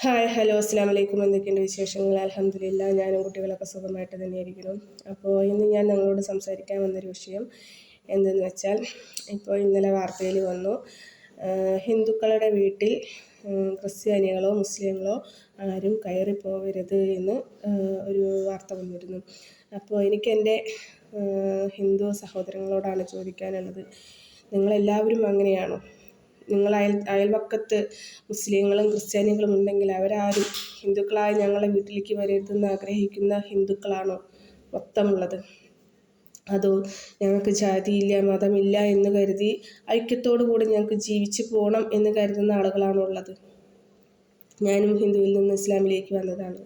Hello, അസ്സാം വലൈക്കും. എന്തൊക്കെയുണ്ട് വിശേഷങ്ങൾ? അൽഹംദുലില്ലാ, ഞാനും കുട്ടികളൊക്കെ സുഖമായിട്ട് തന്നെയായിരിക്കുന്നു. അപ്പോൾ ഇന്ന് ഞാൻ നിങ്ങളോട് സംസാരിക്കാൻ വന്നൊരു വിഷയം എന്തെന്ന് വെച്ചാൽ, ഇപ്പോൾ ഇന്നലെ വാർത്തയിൽ വന്നു, ഹിന്ദുക്കളുടെ വീട്ടിൽ ക്രിസ്ത്യാനികളോ മുസ്ലിങ്ങളോ ആരും കയറിപ്പോകരുത് എന്ന് ഒരു വാർത്ത വന്നിരുന്നു. അപ്പോൾ എനിക്കെൻ്റെ ഹിന്ദു സഹോദരങ്ങളോടാണ് ചോദിക്കാനുള്ളത്, നിങ്ങളെല്ലാവരും അങ്ങനെയാണോ? നിങ്ങൾ അയൽവക്കത്ത് മുസ്ലിങ്ങളും ക്രിസ്ത്യാനികളും ഉണ്ടെങ്കിൽ അവരാരും ഹിന്ദുക്കളായ ഞങ്ങളെ വീട്ടിലേക്ക് വരരുതെന്ന് ആഗ്രഹിക്കുന്ന ഹിന്ദുക്കളാണോ മൊത്തമുള്ളത്? അതോ ഞങ്ങൾക്ക് ജാതിയില്ല മതമില്ല എന്ന് കരുതി ഐക്യത്തോടു കൂടി ഞങ്ങൾക്ക് ജീവിച്ചു പോകണം എന്ന് കരുതുന്ന ആളുകളാണോ ഉള്ളത്? ഞാനും ഹിന്ദുവിൽ നിന്ന് ഇസ്ലാമിലേക്ക് വന്നതാണ്.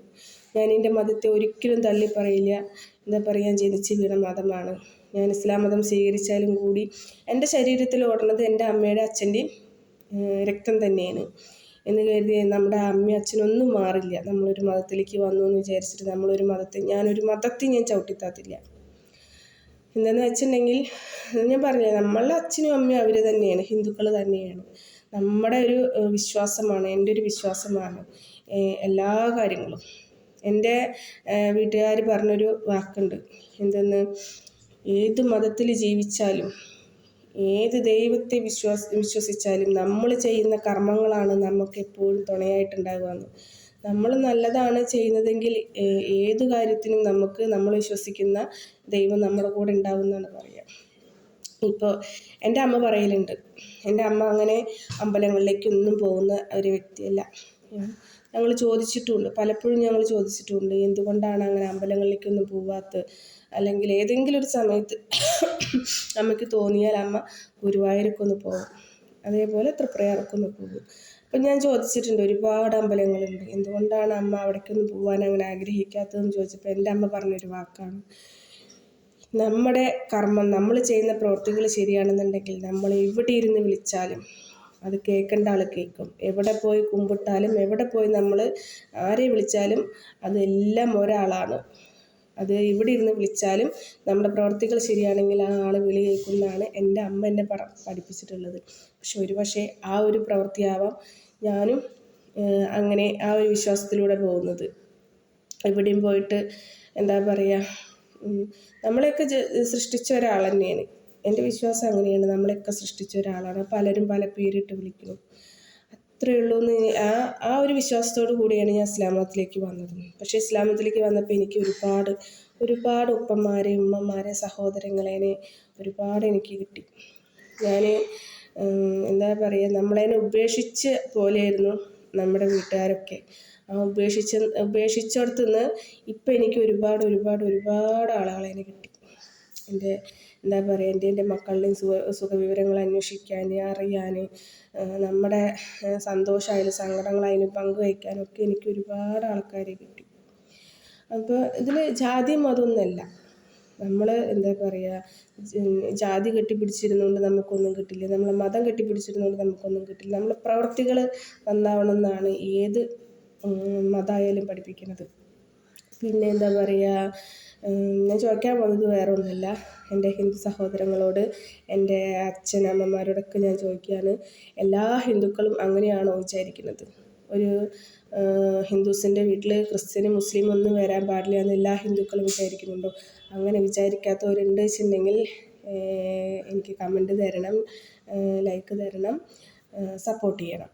ഞാൻ എൻ്റെ മതത്തെ ഒരിക്കലും തള്ളിപ്പറയില്ല. എന്താ പറയുക, ജനിച്ച് വീണ മതമാണ്. ഞാൻ ഇസ്ലാം മതം സ്വീകരിച്ചാലും കൂടി എൻ്റെ ശരീരത്തിൽ ഓടുന്നത് എൻ്റെ അമ്മയുടെ അച്ഛൻ്റെയും രക്തം തന്നെയാണ് എന്ന് കരുതി നമ്മുടെ അമ്മയും അച്ഛനൊന്നും മാറില്ല. നമ്മളൊരു മതത്തിലേക്ക് വന്നു എന്ന് വിചാരിച്ചിട്ട് ഞാനൊരു മതത്തെ ഞാൻ ചവിട്ടിത്താത്തില്ല. എന്താണെന്ന് വെച്ചിട്ടുണ്ടെങ്കിൽ, ഞാൻ പറഞ്ഞില്ലേ, നമ്മളുടെ അച്ഛനും അമ്മയും അവർ തന്നെയാണ്, ഹിന്ദുക്കൾ തന്നെയാണ്. നമ്മുടെ ഒരു വിശ്വാസമാണ്, എൻ്റെ ഒരു വിശ്വാസമാണ് എല്ലാ കാര്യങ്ങളും. എൻ്റെ വീട്ടുകാർ പറഞ്ഞൊരു വാക്കുണ്ട്, എന്തെന്ന്, ഏത് മതത്തിൽ ജീവിച്ചാലും ഏത് ദൈവത്തെ വിശ്വസിച്ചാലും നമ്മൾ ചെയ്യുന്ന കർമ്മങ്ങളാണ് നമുക്ക് എപ്പോഴും തുണയായിട്ടുണ്ടാകുകയെന്ന്. നമ്മൾ നല്ലതാണ് ചെയ്യുന്നതെങ്കിൽ ഏതു കാര്യത്തിനും നമ്മൾ വിശ്വസിക്കുന്ന ദൈവം നമ്മുടെ കൂടെ ഉണ്ടാകുമെന്നാണ് പറയുക. ഇപ്പോൾ എൻ്റെ അമ്മ പറയലുണ്ട്, എൻ്റെ അമ്മ അങ്ങനെ അമ്പലങ്ങളിലേക്കൊന്നും പോകുന്ന ഒരു വ്യക്തിയല്ല. ഞങ്ങൾ ചോദിച്ചിട്ടുമുണ്ട്, പലപ്പോഴും ഞങ്ങൾ ചോദിച്ചിട്ടുമുണ്ട്, എന്തുകൊണ്ടാണ് അങ്ങനെ അമ്പലങ്ങളിലേക്കൊന്നും പോവാത്തത്? അല്ലെങ്കിൽ ഏതെങ്കിലും ഒരു സമയത്ത് അമ്മയ്ക്ക് തോന്നിയാൽ അമ്മ ഗുരുവായൂർക്കൊന്ന് പോകും, അതേപോലെ തൃപ്രയാർക്കൊന്ന് പോകും. അപ്പം ഞാൻ ചോദിച്ചിട്ടുണ്ട്, ഒരുപാട് അമ്പലങ്ങളുണ്ട്, എന്തുകൊണ്ടാണ് അമ്മ അവിടേക്കൊന്നും പോകാൻ അങ്ങനെ ആഗ്രഹിക്കാത്തതെന്ന് ചോദിച്ചപ്പോൾ എൻ്റെ അമ്മ പറഞ്ഞൊരു വാക്കാണ്, നമ്മുടെ കർമ്മം, നമ്മൾ ചെയ്യുന്ന പ്രവൃത്തികൾ ശരിയാണെന്നുണ്ടെങ്കിൽ നമ്മൾ എവിടെ ഇരുന്ന് വിളിച്ചാലും അത് കേൾക്കേണ്ട ആൾ കേൾക്കും. എവിടെ പോയി കുമ്പിട്ടാലും എവിടെ പോയി നമ്മൾ ആരെ വിളിച്ചാലും അതെല്ലാം ഒരാളാണ്. അത് ഇവിടെ ഇരുന്ന് വിളിച്ചാലും നമ്മുടെ പ്രവർത്തികൾ ശരിയാണെങ്കിൽ ആ ആൾ വിളി കേൾക്കുന്നതാണ് എൻ്റെ അമ്മ എന്നെ പഠിപ്പിച്ചിട്ടുള്ളത്. പക്ഷേ ആ ഒരു പ്രവൃത്തിയാവാം ഞാനും അങ്ങനെ ആ ഒരു വിശ്വാസത്തിലൂടെ പോകുന്നത്. എവിടെയും പോയിട്ട് എന്താ പറയുക, നമ്മളെയൊക്കെ സൃഷ്ടിച്ച ഒരാൾ തന്നെയാണ്. എൻ്റെ വിശ്വാസം അങ്ങനെയാണ്, നമ്മളെയൊക്കെ സൃഷ്ടിച്ച ഒരാളാണ്. പലരും പല പേരിട്ട് വിളിക്കുന്നു, അത്രയേ ഉള്ളൂ എന്ന് ആ ഒരു വിശ്വാസത്തോടു കൂടിയാണ് ഞാൻ ഇസ്ലാം മതത്തിലേക്ക് വന്നത്. പക്ഷേ ഇസ്ലാം മതത്തിലേക്ക് വന്നപ്പോൾ എനിക്ക് ഒരുപാട് ഉപ്പമാരെ, ഉമ്മമാരെ, സഹോദരങ്ങളെ ഒരുപാട് എനിക്ക് കിട്ടി. ഞാൻ എന്താ പറയുക, നമ്മളതിനെ ഉപേക്ഷിച്ച് പോലെയായിരുന്നു നമ്മുടെ വീട്ടുകാരൊക്കെ. ആ ഉപേക്ഷിച്ചിടത്തുനിന്ന് ഇപ്പം എനിക്ക് ഒരുപാട് ആളുകളെ കിട്ടി. എന്താ പറയുക, എൻ്റെ മക്കളുടെയും സുഖവിവരങ്ങൾ അന്വേഷിക്കാൻ, അറിയാൻ, നമ്മുടെ സന്തോഷമായാലും സങ്കടങ്ങളായാലും പങ്കുവയ്ക്കാനൊക്കെ എനിക്ക് ഒരുപാട് ആൾക്കാരെ കിട്ടി. അപ്പോൾ ഇതിൽ ജാതി മതമൊന്നുമല്ല. നമ്മൾ എന്താ പറയുക, ജാതി കെട്ടിപ്പിടിച്ചിരുന്നുകൊണ്ട് നമുക്കൊന്നും കിട്ടില്ല, നമ്മളെ മതം കെട്ടിപ്പിടിച്ചിരുന്നുകൊണ്ട് നമുക്കൊന്നും കിട്ടില്ല. നമ്മളെ പ്രവർത്തികൾ നന്നാവണം എന്നാണ് ഏത് മതമായാലും പഠിപ്പിക്കുന്നത്. പിന്നെ എന്താ പറയുക, ഞാൻ ചോദിക്കാൻ പോകുന്നത് വേറെ ഒന്നുമില്ല, എൻ്റെ ഹിന്ദു സഹോദരങ്ങളോട്, എൻ്റെ അച്ഛനമ്മമാരോടൊക്കെ ഞാൻ ചോദിക്കുകയാണ്, എല്ലാ ഹിന്ദുക്കളും അങ്ങനെയാണോ വിചാരിക്കുന്നത്? ഒരു ഹിന്ദുസിൻ്റെ വീട്ടിൽ ക്രിസ്ത്യനും മുസ്ലിം ഒന്നും വരാൻ പാടില്ല എന്ന് എല്ലാ ഹിന്ദുക്കളും വിചാരിക്കുന്നുണ്ടോ? അങ്ങനെ വിചാരിക്കാത്തവരുണ്ട് വെച്ചിട്ടുണ്ടെങ്കിൽ എനിക്ക് കമൻറ്റ് തരണം, ലൈക്ക് തരണം, സപ്പോർട്ട് ചെയ്യണം.